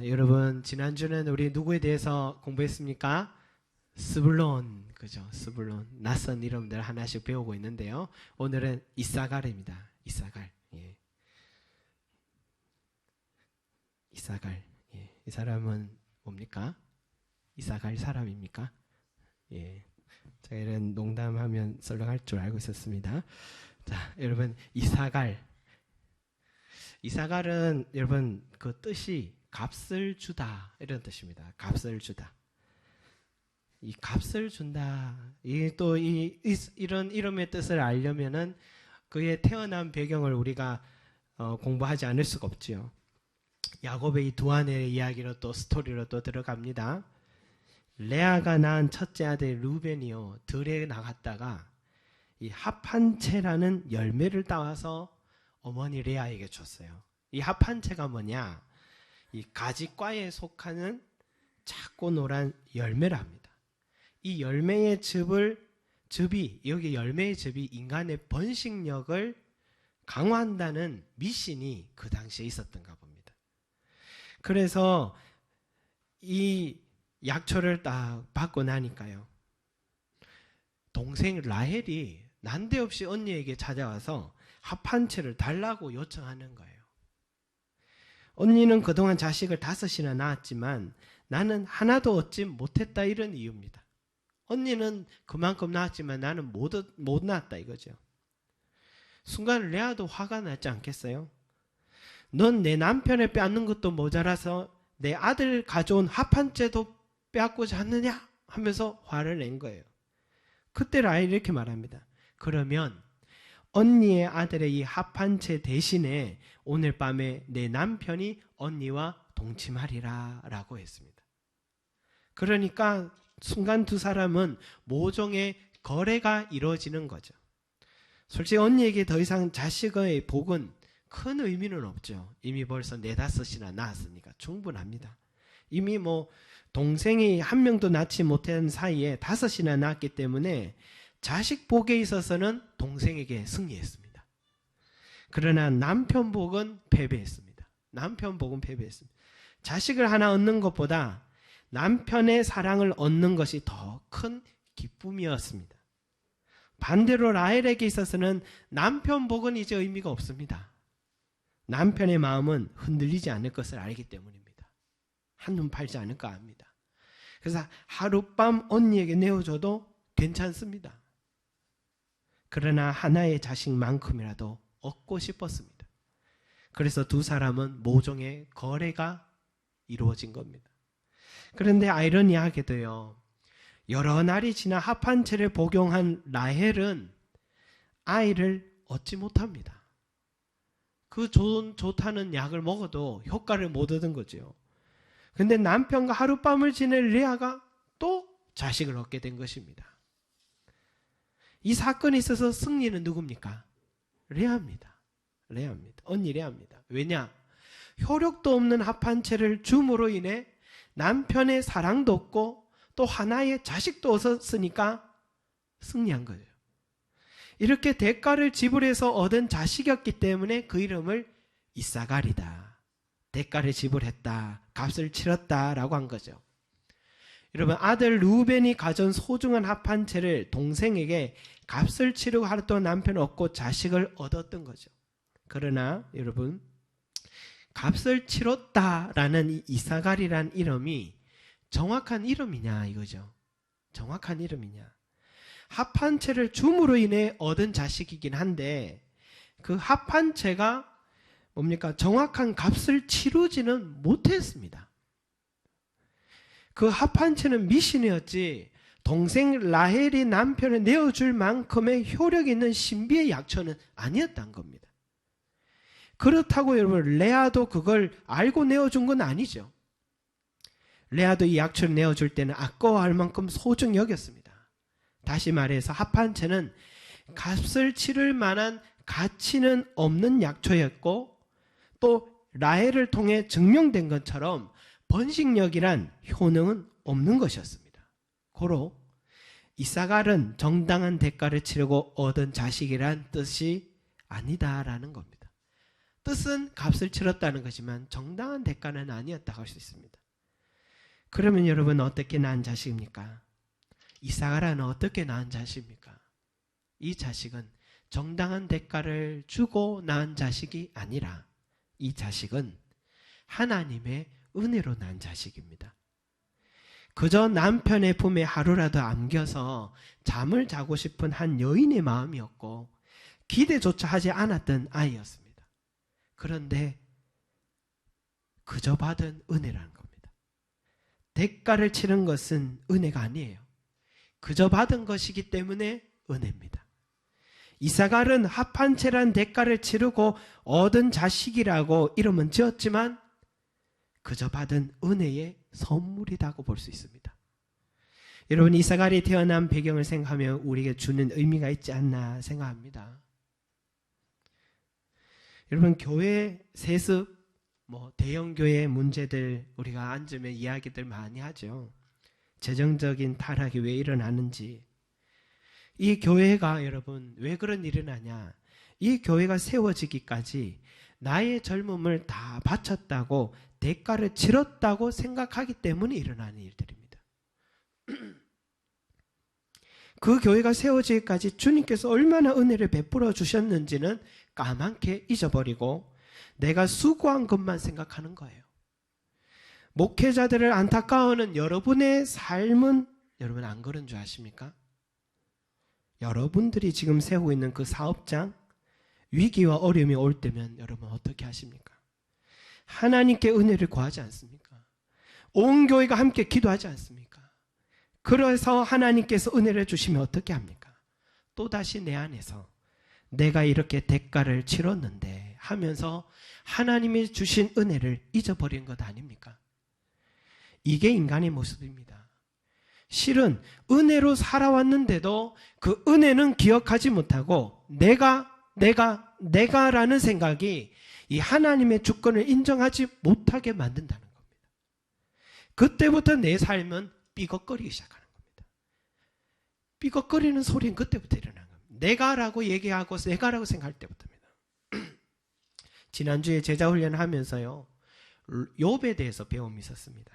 여러분 지난주는 우리 누구에 대해서 공부했습니까? 스불론, 그죠? 스불론, 낯선 이름들 하나씩 배우고 있는데요. 오늘은 이사갈입니다. 이사갈. 예. 이사갈. 예. 이 사람은 뭡니까? 이사갈 사람입니까? 예. 제가 이런 농담하면 썰렁할 줄 알고 있었습니다. 자, 여러분 이사갈. 이사갈은 여러분 그 뜻이 값을 주다 이런 뜻입니다. 값을 주다. 이 값을 준다. 이런 이름의 뜻을 알려면은 그의 태어난 배경을 우리가 공부하지 않을 수가 없지요. 야곱의 이 두 아내의 이야기로 또 스토리로 또 들어갑니다. 레아가 낳은 첫째 아들 루벤이요 들에 나갔다가 이 합한채라는 열매를 따와서 어머니 레아에게 줬어요. 이 합한채가 뭐냐? 이 가지과에 속하는 작고 노란 열매를 합니다. 이 열매의 여기 열매의 즙이 인간의 번식력을 강화한다는 미신이 그 당시에 있었던가 봅니다. 그래서 이 약초를 딱 받고 나니까요. 동생 라헬이 난데없이 언니에게 찾아와서 합한채를 달라고 요청하는 거예요. 언니는 그동안 자식을 5이나 낳았지만 나는 하나도 얻지 못했다 이런 이유입니다. 언니는 그만큼 낳았지만 나는 못 낳았다 이거죠. 순간 레아도 화가 났지 않겠어요? 넌 내 남편을 빼앗는 것도 모자라서 내 아들 가져온 합한채도 빼앗고자 하느냐? 하면서 화를 낸 거예요. 그때 라헬이 이렇게 말합니다. 그러면 언니의 아들의 이 합한채 대신에 오늘 밤에 내 남편이 언니와 동침하리라 라고 했습니다. 그러니까 순간 두 사람은 모종의 거래가 이루어지는 거죠. 솔직히 언니에게 더 이상 자식의 복은 큰 의미는 없죠. 이미 벌써 4-5이나 낳았으니까 충분합니다. 이미 동생이 한 명도 낳지 못한 사이에 5이나 낳았기 때문에 자식 복에 있어서는 동생에게 승리했습니다. 그러나 남편 복은 패배했습니다. 남편 복은 패배했습니다. 자식을 하나 얻는 것보다 남편의 사랑을 얻는 것이 더 큰 기쁨이었습니다. 반대로 라헬에게 있어서는 남편 복은 이제 의미가 없습니다. 남편의 마음은 흔들리지 않을 것을 알기 때문입니다. 한눈 팔지 않을까 합니다. 그래서 하룻밤 언니에게 내어줘도 괜찮습니다. 그러나 하나의 자식만큼이라도 얻고 싶었습니다. 그래서 두 사람은 모종의 거래가 이루어진 겁니다. 그런데 아이러니하게도요. 여러 날이 지나 합한채를 복용한 라헬은 아이를 얻지 못합니다. 그 좋다는 약을 먹어도 효과를 못 얻은 거죠. 근데 남편과 하룻밤을 지낸 레아가 또 자식을 얻게 된 것입니다. 이 사건에 있어서 승리는 누굽니까? 레아입니다. 언니 레아입니다. 왜냐? 효력도 없는 합한채를 줌으로 인해 남편의 사랑도 얻고 또 하나의 자식도 얻었으니까 승리한 거예요. 이렇게 대가를 지불해서 얻은 자식이었기 때문에 그 이름을 이사갈이다. 대가를 지불했다. 값을 치렀다라고 한 거죠. 여러분 아들 루벤이 가진 소중한 합한채를 동생에게 값을 치르고 하루 동안 남편을 얻고 자식을 얻었던 거죠. 그러나 여러분 값을 치렀다라는 이 이사갈이라는 이름이 정확한 이름이냐 이거죠. 정확한 이름이냐. 합한채를 줌으로 인해 얻은 자식이긴 한데 그 합한채가 뭡니까? 정확한 값을 치르지는 못했습니다. 그 합한채는 미신이었지 동생 라헬이 남편을 내어줄 만큼의 효력 있는 신비의 약초는 아니었단 겁니다. 그렇다고 여러분 레아도 그걸 알고 내어준 건 아니죠. 레아도 이 약초를 내어줄 때는 아까워할 만큼 소중히 여겼습니다. 다시 말해서 합한채는 값을 치를 만한 가치는 없는 약초였고 또 라헬을 통해 증명된 것처럼 번식력이란 효능은 없는 것이었습니다. 고로 이사갈은 정당한 대가를 치르고 얻은 자식이란 뜻이 아니다라는 겁니다. 뜻은 값을 치렀다는 거지만 정당한 대가는 아니었다고 할 수 있습니다. 그러면 여러분 어떻게 낳은 자식입니까? 이사가라는 어떻게 낳은 자식입니까? 이 자식은 정당한 대가를 주고 낳은 자식이 아니라 이 자식은 하나님의 은혜로 낳은 자식입니다. 그저 남편의 품에 하루라도 안겨서 잠을 자고 싶은 한 여인의 마음이었고 기대조차 하지 않았던 아이였습니다. 그런데 그저 받은 은혜라는 겁니다. 대가를 치른 것은 은혜가 아니에요. 그저 받은 것이기 때문에 은혜입니다. 이사갈은 합한채란 대가를 치르고 얻은 자식이라고 이름은 지었지만 그저 받은 은혜의 선물이라고 볼 수 있습니다. 여러분, 이사갈이 태어난 배경을 생각하면 우리에게 주는 의미가 있지 않나 생각합니다. 여러분, 교회 세습, 대형 교회 문제들 우리가 앉으면 이야기들 많이 하죠. 재정적인 타락이 왜 일어나는지. 이 교회가 여러분 왜 그런 일이 일어나냐? 이 교회가 세워지기까지 나의 젊음을 다 바쳤다고 대가를 치렀다고 생각하기 때문에 일어나는 일들입니다. 그 교회가 세워지기까지 주님께서 얼마나 은혜를 베풀어 주셨는지는 까맣게 잊어버리고 내가 수고한 것만 생각하는 거예요. 목회자들을 안타까워하는 여러분의 삶은 여러분 안 그런 줄 아십니까? 여러분들이 지금 세우고 있는 그 사업장 위기와 어려움이 올 때면 여러분 어떻게 하십니까? 하나님께 은혜를 구하지 않습니까? 온 교회가 함께 기도하지 않습니까? 그래서 하나님께서 은혜를 주시면 어떻게 합니까? 또다시 내 안에서 내가 이렇게 대가를 치렀는데 하면서 하나님이 주신 은혜를 잊어버린 것 아닙니까? 이게 인간의 모습입니다. 실은 은혜로 살아왔는데도 그 은혜는 기억하지 못하고 내가라는 생각이 이 하나님의 주권을 인정하지 못하게 만든다는 겁니다. 그때부터 내 삶은 삐걱거리기 시작하는 겁니다. 삐걱거리는 소리는 그때부터 일어나는 겁니다. 내가라고 얘기하고 내가라고 생각할 때부터입니다. 지난주에 제자훈련을 하면서요, 욥에 대해서 배움이 있었습니다.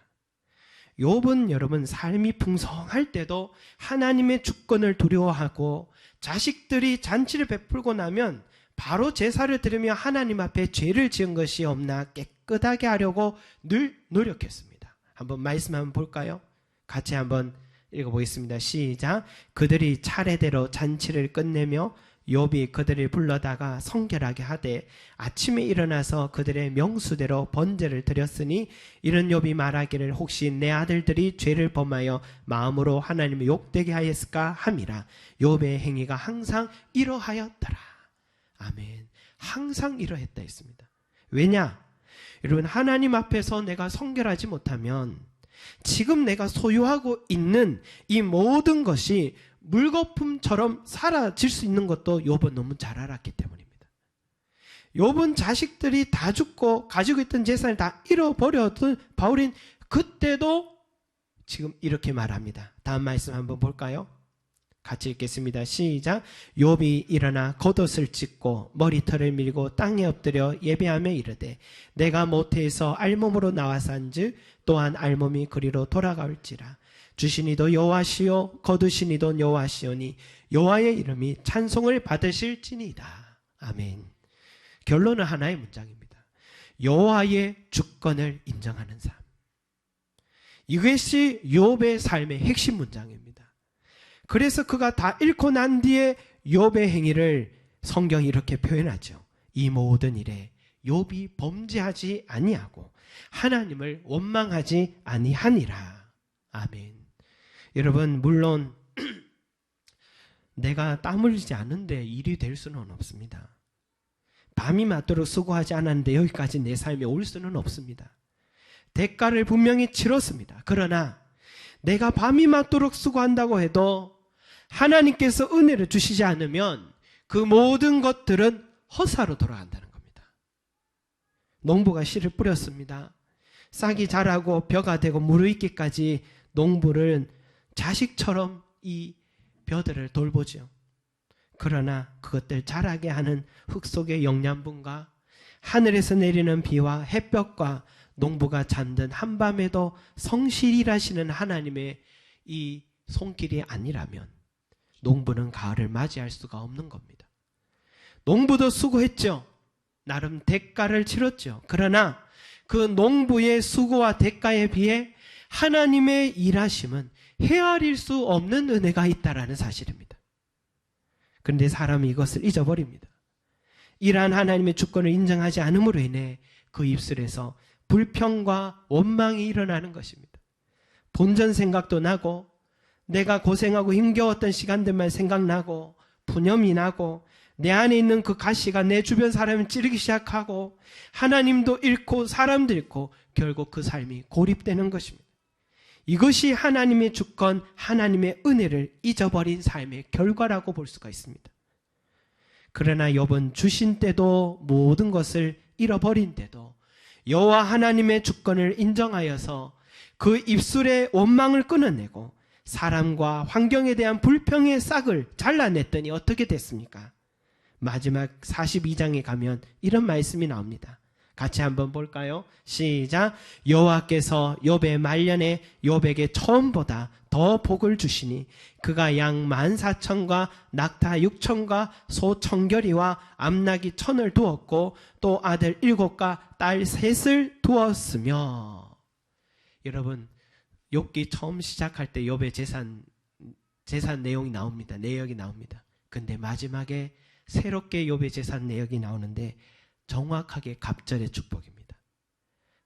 욥은 여러분 삶이 풍성할 때도 하나님의 주권을 두려워하고 자식들이 잔치를 베풀고 나면 바로 제사를 드리며 하나님 앞에 죄를 지은 것이 없나 깨끗하게 하려고 늘 노력했습니다. 한번 말씀 한번 볼까요? 같이 한번 읽어보겠습니다. 시작. 그들이 차례대로 잔치를 끝내며 욥이 그들을 불러다가 성결하게 하되 아침에 일어나서 그들의 명수대로 번제를 드렸으니 이런 욥이 말하기를 혹시 내 아들들이 죄를 범하여 마음으로 하나님을 욕되게 하였을까 함이라. 욥의 행위가 항상 이러하였더라. 아멘. 항상 이러했다 했습니다. 왜냐? 여러분, 하나님 앞에서 내가 성결하지 못하면 지금 내가 소유하고 있는 이 모든 것이 물거품처럼 사라질 수 있는 것도 욥은 너무 잘 알았기 때문입니다. 욥은 자식들이 다 죽고 가지고 있던 재산을 다 잃어버렸던 바울인 그때도 지금 이렇게 말합니다. 다음 말씀 한번 볼까요? 같이 읽겠습니다. 시작. 욥이 일어나 겉옷을 찢고 머리털을 밀고 땅에 엎드려 예배하며 이르되 내가 모태에서 알몸으로 나와산즉 또한 알몸이 그리로 돌아갈지라. 주신 이도 여호와시요 거두신 이도 여호와시오니 여호와의 이름이 찬송을 받으실지니이다. 아멘. 결론은 하나의 문장입니다. 여호와의 주권을 인정하는 삶. 이것이 욥의 삶의 핵심 문장입니다. 그래서 그가 다 잃고 난 뒤에 욥의 행위를 성경이 이렇게 표현하죠. 이 모든 일에 욥이 범죄하지 아니하고 하나님을 원망하지 아니하니라. 아멘. 여러분, 물론 내가 땀 흘리지 않는데 일이 될 수는 없습니다. 밤이 맞도록 수고하지 않았는데 여기까지 내 삶에 올 수는 없습니다. 대가를 분명히 치렀습니다. 그러나 내가 밤이 맞도록 수고한다고 해도 하나님께서 은혜를 주시지 않으면 그 모든 것들은 허사로 돌아간다는 겁니다. 농부가 씨를 뿌렸습니다. 싹이 자라고 벼가 되고 무르익기까지 농부를 자식처럼 이 벼들을 돌보죠. 그러나 그것들 자라게 하는 흙 속의 영양분과 하늘에서 내리는 비와 햇볕과 농부가 잠든 한밤에도 성실히 일하시는 하나님의 이 손길이 아니라면 농부는 가을을 맞이할 수가 없는 겁니다. 농부도 수고했죠. 나름 대가를 치렀죠. 그러나 그 농부의 수고와 대가에 비해 하나님의 일하심은 헤아릴 수 없는 은혜가 있다라는 사실입니다. 그런데 사람이 이것을 잊어버립니다. 이러한 하나님의 주권을 인정하지 않음으로 인해 그 입술에서 불평과 원망이 일어나는 것입니다. 본전 생각도 나고 내가 고생하고 힘겨웠던 시간들만 생각나고 푸념이 나고 내 안에 있는 그 가시가 내 주변 사람을 찌르기 시작하고 하나님도 잃고 사람도 잃고 결국 그 삶이 고립되는 것입니다. 이것이 하나님의 주권, 하나님의 은혜를 잊어버린 삶의 결과라고 볼 수가 있습니다. 그러나 욥은 주신 때도 모든 것을 잃어버린 때도 여호와 하나님의 주권을 인정하여서 그 입술의 원망을 끊어내고 사람과 환경에 대한 불평의 싹을 잘라냈더니 어떻게 됐습니까? 마지막 42장에 가면 이런 말씀이 나옵니다. 같이 한번 볼까요? 시작. 여호와께서 욥의 말년에 욥에게 처음보다 더 복을 주시니 그가 양 14,000과 낙타 6,000과 소 1,000결이와 암나귀 1,000을 두었고 또 아들 7과 딸 3을 두었으며. 여러분, 욥기 처음 시작할 때 욥의 재산 내용이 나옵니다. 내역이 나옵니다. 근데 마지막에 새롭게 욥의 재산 내역이 나오는데 정확하게 갑절의 축복입니다.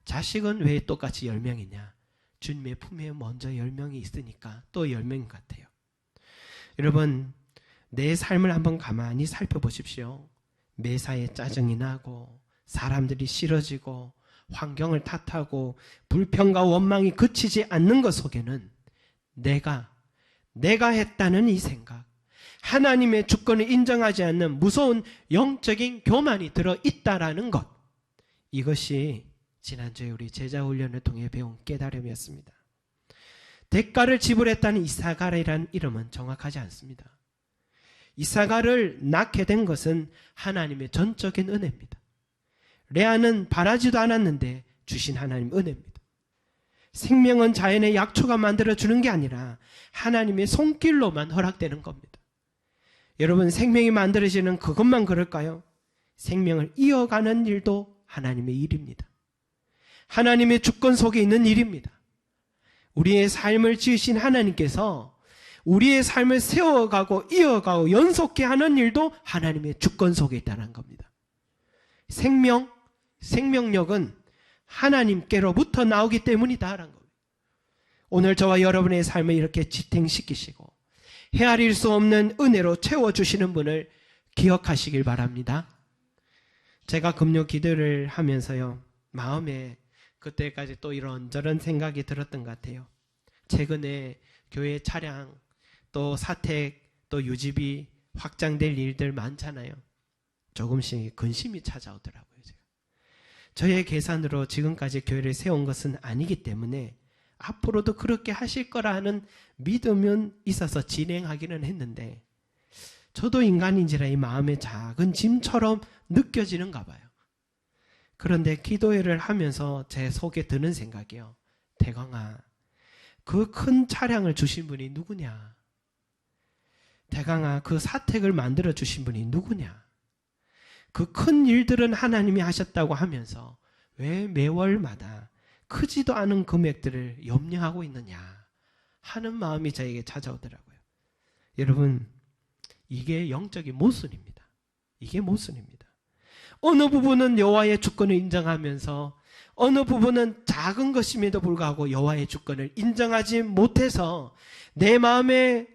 자식은 왜 똑같이 10명이냐? 주님의 품에 먼저 10명이 있으니까 또 10명 같아요. 여러분, 내 삶을 한번 가만히 살펴보십시오. 매사에 짜증이 나고 사람들이 싫어지고 환경을 탓하고 불평과 원망이 그치지 않는 것 속에는 내가 했다는 이 생각, 하나님의 주권을 인정하지 않는 무서운 영적인 교만이 들어있다라는 것, 이것이 지난주에 우리 제자훈련을 통해 배운 깨달음이었습니다. 대가를 지불했다는 이사갈이라는 이름은 정확하지 않습니다. 이사갈을 낳게 된 것은 하나님의 전적인 은혜입니다. 레아는 바라지도 않았는데 주신 하나님 은혜입니다. 생명은 자연의 약초가 만들어주는 게 아니라 하나님의 손길로만 허락되는 겁니다. 여러분, 생명이 만들어지는 그것만 그럴까요? 생명을 이어가는 일도 하나님의 일입니다. 하나님의 주권 속에 있는 일입니다. 우리의 삶을 지으신 하나님께서 우리의 삶을 세워가고 이어가고 연속케 하는 일도 하나님의 주권 속에 있다는 겁니다. 생명력은 하나님께로부터 나오기 때문이다라는 겁니다. 오늘 저와 여러분의 삶을 이렇게 지탱시키시고 헤아릴 수 없는 은혜로 채워주시는 분을 기억하시길 바랍니다. 제가 금요 기도를 하면서요, 마음에 그때까지 또 이런저런 생각이 들었던 것 같아요. 최근에 교회 차량, 또 사택, 또 유지비 확장될 일들 많잖아요. 조금씩 근심이 찾아오더라고요. 저의 계산으로 지금까지 교회를 세운 것은 아니기 때문에 앞으로도 그렇게 하실 거라 하는 믿음은 있어서 진행하기는 했는데 저도 인간인지라 이 마음의 작은 짐처럼 느껴지는가 봐요. 그런데 기도회를 하면서 제 속에 드는 생각이요. 대강아, 그 큰 차량을 주신 분이 누구냐? 대강아, 그 사택을 만들어 주신 분이 누구냐? 그 큰 일들은 하나님이 하셨다고 하면서 왜 매월마다 크지도 않은 금액들을 염려하고 있느냐 하는 마음이 저에게 찾아오더라고요. 여러분, 이게 영적인 모순입니다. 이게 모순입니다. 어느 부분은 여호와의 주권을 인정하면서 어느 부분은 작은 것임에도 불구하고 여호와의 주권을 인정하지 못해서 내 마음에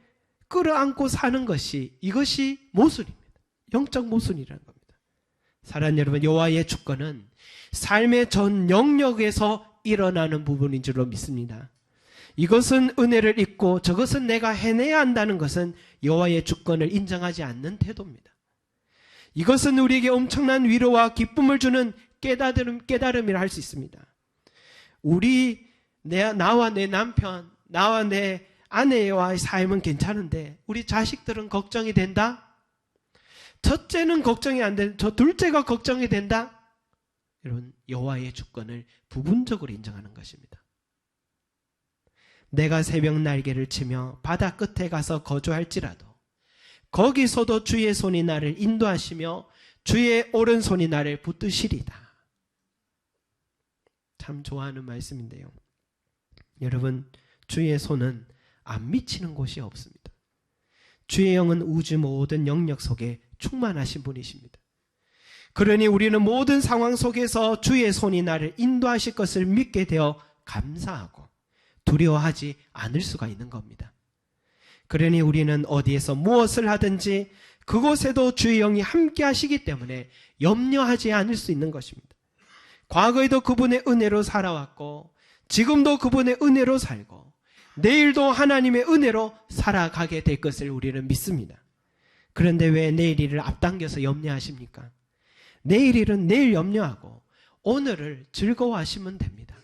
끌어안고 사는 것이, 이것이 모순입니다. 영적 모순이라는 겁니다. 사랑하는 여러분, 여호와의 주권은 삶의 전 영역에서 일어나는 부분인 줄로 믿습니다. 이것은 은혜를 잊고 저것은 내가 해내야 한다는 것은 여호와의 주권을 인정하지 않는 태도입니다. 이것은 우리에게 엄청난 위로와 기쁨을 주는 깨달음이라 할 수 있습니다. 나와 내 남편, 나와 내 아내와의 삶은 괜찮은데 우리 자식들은 걱정이 된다? 첫째는 걱정이 안 되는데 저 둘째가 걱정이 된다? 여러분, 여호와의 주권을 부분적으로 인정하는 것입니다. 내가 새벽 날개를 치며 바다 끝에 가서 거주할지라도 거기서도 주의 손이 나를 인도하시며 주의 오른손이 나를 붙드시리다. 참 좋아하는 말씀인데요. 여러분, 주의 손은 안 미치는 곳이 없습니다. 주의 영은 우주 모든 영역 속에 충만하신 분이십니다. 그러니 우리는 모든 상황 속에서 주의 손이 나를 인도하실 것을 믿게 되어 감사하고 두려워하지 않을 수가 있는 겁니다. 그러니 우리는 어디에서 무엇을 하든지 그곳에도 주의 영이 함께 하시기 때문에 염려하지 않을 수 있는 것입니다. 과거에도 그분의 은혜로 살아왔고 지금도 그분의 은혜로 살고 내일도 하나님의 은혜로 살아가게 될 것을 우리는 믿습니다. 그런데 왜 내일 일을 앞당겨서 염려하십니까? 내일 일은 내일 염려하고 오늘을 즐거워하시면 됩니다.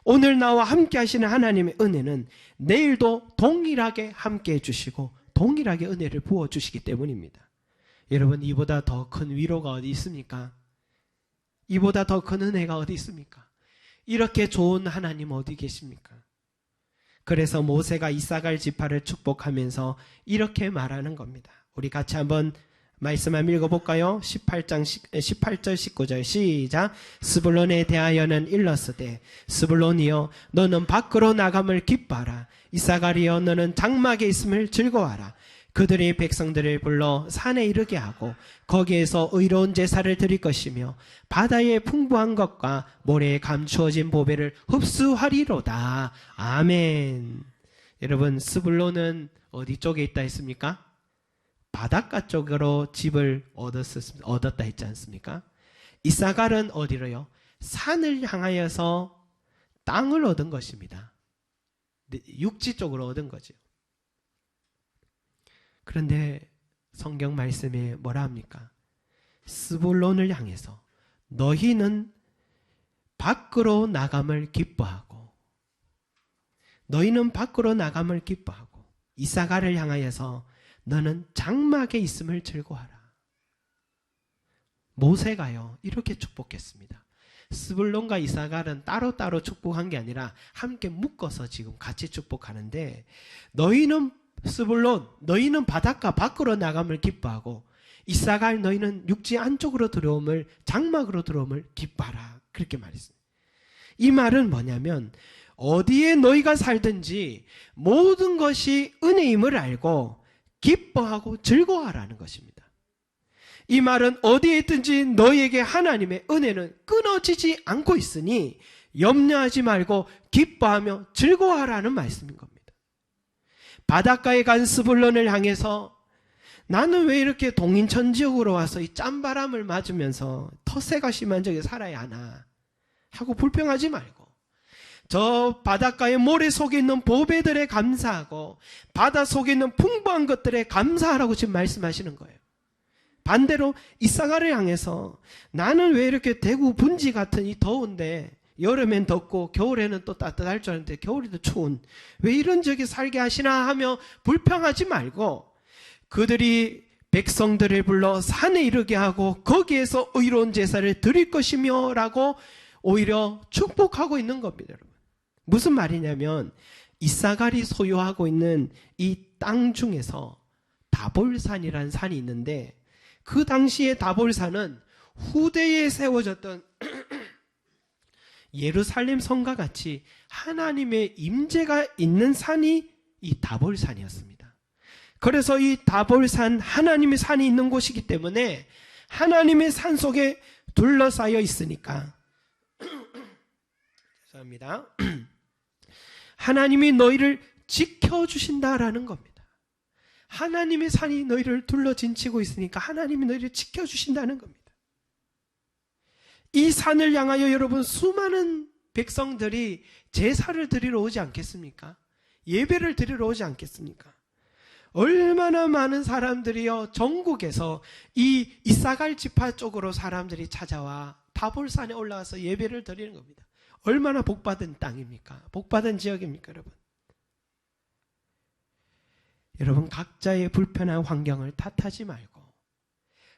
오늘 나와 함께 하시는 하나님의 은혜는 내일도 동일하게 함께 해주시고 동일하게 은혜를 부어주시기 때문입니다. 여러분, 이보다 더 큰 위로가 어디 있습니까? 이보다 더 큰 은혜가 어디 있습니까? 이렇게 좋은 하나님 어디 계십니까? 그래서 모세가 이사갈 지파를 축복하면서 이렇게 말하는 겁니다. 우리 같이 한번 말씀 한번 읽어볼까요? 18절 19절 시작. 스불론에 대하여는 일렀으되 스불론이여 너는 밖으로 나감을 기뻐하라. 이사갈이여 너는 장막에 있음을 즐거워하라. 그들이 백성들을 불러 산에 이르게 하고 거기에서 의로운 제사를 드릴 것이며 바다의 풍부한 것과 모래에 감추어진 보배를 흡수하리로다. 아멘. 여러분, 스불론은 어디 쪽에 있다 했습니까? 바닷가 쪽으로 집을 얻었다 했지 않습니까? 이사갈은 어디로요? 산을 향하여서 땅을 얻은 것입니다. 육지 쪽으로 얻은 거죠. 그런데 성경 말씀에 뭐라 합니까? 스불론을 향해서 너희는 밖으로 나감을 기뻐하고 너희는 밖으로 나감을 기뻐하고 이사갈을 향하여서 너는 장막에 있음을 즐거워하라. 모세가요 이렇게 축복했습니다. 스불론과 이사갈은 따로따로 축복한 게 아니라 함께 묶어서 지금 같이 축복하는데 너희는 스불론 너희는 바닷가 밖으로 나감을 기뻐하고 이사갈 너희는 육지 안쪽으로 들어옴을 장막으로 들어옴을 기뻐하라. 그렇게 말했습니다. 이 말은 뭐냐면 어디에 너희가 살든지 모든 것이 은혜임을 알고 기뻐하고 즐거워하라는 것입니다. 이 말은 어디에 있든지 너희에게 하나님의 은혜는 끊어지지 않고 있으니 염려하지 말고 기뻐하며 즐거워하라는 말씀인 겁니다. 바닷가에 간 스불론을 향해서 나는 왜 이렇게 동인천 지역으로 와서 이 짠바람을 맞으면서 텃세가 심한 적에 살아야 하나 하고 불평하지 말고 저 바닷가의 모래 속에 있는 보배들에 감사하고 바다 속에 있는 풍부한 것들에 감사하라고 지금 말씀하시는 거예요. 반대로 이사갈을 향해서 나는 왜 이렇게 대구 분지 같은 이 더운데 여름엔 덥고 겨울에는 또 따뜻할 줄 알았는데 겨울에도 추운 왜 이런 지역에 살게 하시나 하며 불평하지 말고 그들이 백성들을 불러 산에 이르게 하고 거기에서 의로운 제사를 드릴 것이며 라고 오히려 축복하고 있는 겁니다. 여러분. 무슨 말이냐면 이사갈이 소유하고 있는 이 땅 중에서 다볼산이라는 산이 있는데 그 당시에 다볼산은 후대에 세워졌던 예루살렘 성과 같이 하나님의 임재가 있는 산이 이 다볼산이었습니다. 그래서 이 다볼산 하나님의 산이 있는 곳이기 때문에 하나님의 산 속에 둘러싸여 있으니까 죄송합니다. 하나님이 너희를 지켜주신다라는 겁니다. 하나님의 산이 너희를 둘러진치고 있으니까 하나님이 너희를 지켜주신다는 겁니다. 이 산을 향하여 여러분 수많은 백성들이 제사를 드리러 오지 않겠습니까? 예배를 드리러 오지 않겠습니까? 얼마나 많은 사람들이요 전국에서 이 이사갈 지파 쪽으로 사람들이 찾아와 다볼산에 올라와서 예배를 드리는 겁니다. 얼마나 복받은 땅입니까? 복받은 지역입니까, 여러분? 여러분 각자의 불편한 환경을 탓하지 말고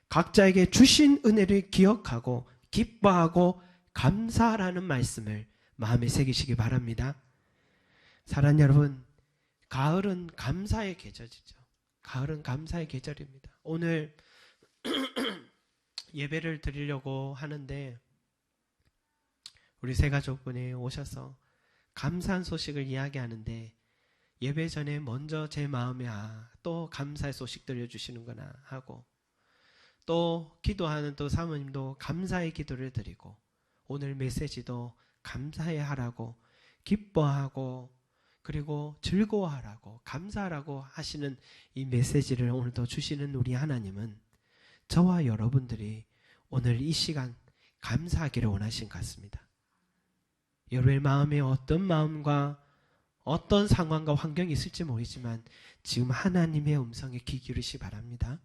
각자에게 주신 은혜를 기억하고 기뻐하고 감사하라는 말씀을 마음에 새기시기 바랍니다. 사랑하는 여러분, 가을은 감사의 계절이죠. 가을은 감사의 계절입니다. 오늘 예배를 드리려고 하는데 우리 세 가족분이 오셔서 감사한 소식을 이야기하는데 예배 전에 먼저 제 마음에 또 감사의 소식 들려주시는구나 하고, 또 기도하는 또 사모님도 감사의 기도를 드리고, 오늘 메시지도 감사해 하라고, 기뻐하고, 그리고 즐거워하라고, 감사하라고 하시는 이 메시지를 오늘도 주시는 우리 하나님은 저와 여러분들이 오늘 이 시간 감사하기를 원하신 것 같습니다. 여러분의 마음에 어떤 마음과 어떤 상황과 환경이 있을지 모르지만 지금 하나님의 음성에 귀 기울이시기 바랍니다.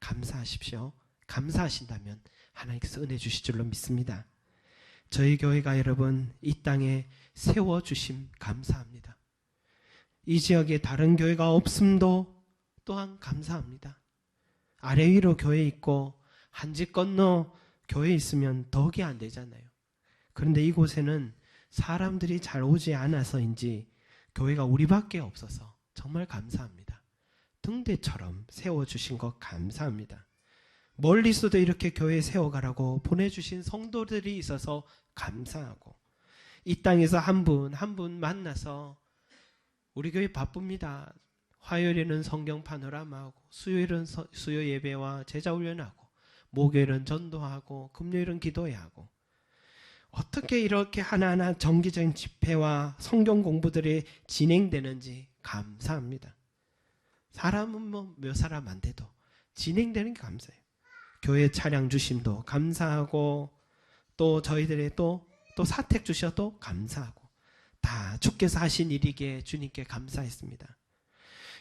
감사하십시오. 감사하신다면 하나님께서 은혜 주실 줄로 믿습니다. 저희 교회가 여러분 이 땅에 세워주심 감사합니다. 이 지역에 다른 교회가 없음도 또한 감사합니다. 아래 위로 교회 있고 한 집 건너 교회 있으면 덕이 안 되잖아요. 그런데 이곳에는 사람들이 잘 오지 않아서인지 교회가 우리밖에 없어서 정말 감사합니다. 등대처럼 세워주신 것 감사합니다. 멀리서도 이렇게 교회 세워가라고 보내주신 성도들이 있어서 감사하고, 이 땅에서 한 분 한 분 만나서 우리 교회 바쁩니다. 화요일에는 성경 파노라마하고, 수요일은 수요 예배와 제자 훈련하고, 목요일은 전도하고, 금요일은 기도회하고, 어떻게 이렇게 하나하나 정기적인 집회와 성경 공부들이 진행되는지 감사합니다. 사람은 뭐 몇 사람 안 돼도 진행되는 게 감사해요. 교회 차량 주심도 감사하고, 또 저희들의 또 사택 주셔도 감사하고, 다 주께서 하신 일이기에 주님께 감사했습니다.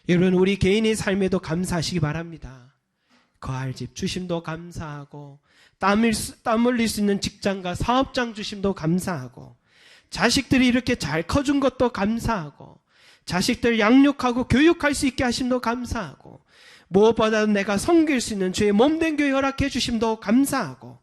여러분, 우리 개인의 삶에도 감사하시기 바랍니다. 거할 집 주심도 감사하고, 땀 흘릴 수 있는 직장과 사업장 주심도 감사하고, 자식들이 이렇게 잘 커준 것도 감사하고, 자식들 양육하고 교육할 수 있게 하심도 감사하고, 무엇보다도 내가 섬길 수 있는 주의 몸된 교회 허락해 주심도 감사하고,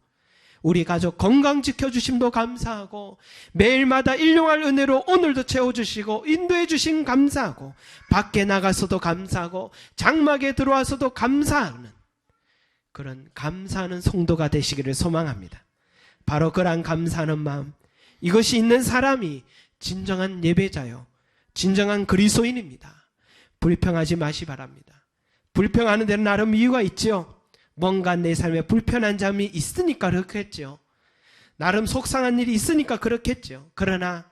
우리 가족 건강 지켜주심도 감사하고, 매일마다 일용할 은혜로 오늘도 채워주시고 인도해 주심 감사하고, 밖에 나가서도 감사하고 장막에 들어와서도 감사하는 그런 감사하는 성도가 되시기를 소망합니다. 바로 그러한 감사하는 마음, 이것이 있는 사람이 진정한 예배자요, 진정한 그리스도인입니다. 불평하지 마시 바랍니다. 불평하는 데는 나름 이유가 있지요. 뭔가 내 삶에 불편한 점이 있으니까 그렇겠죠. 나름 속상한 일이 있으니까 그렇겠죠. 그러나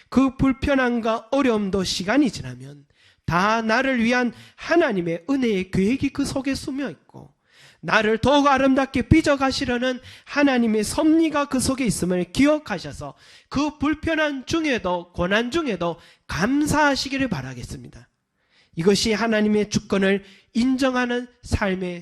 그 불편함과 어려움도 시간이 지나면 다 나를 위한 하나님의 은혜의 계획이 그 속에 숨어 있고, 나를 더욱 아름답게 빚어가시려는 하나님의 섭리가 그 속에 있음을 기억하셔서 그 불편한 중에도, 고난 중에도 감사하시기를 바라겠습니다. 이것이 하나님의 주권을 인정하는 삶의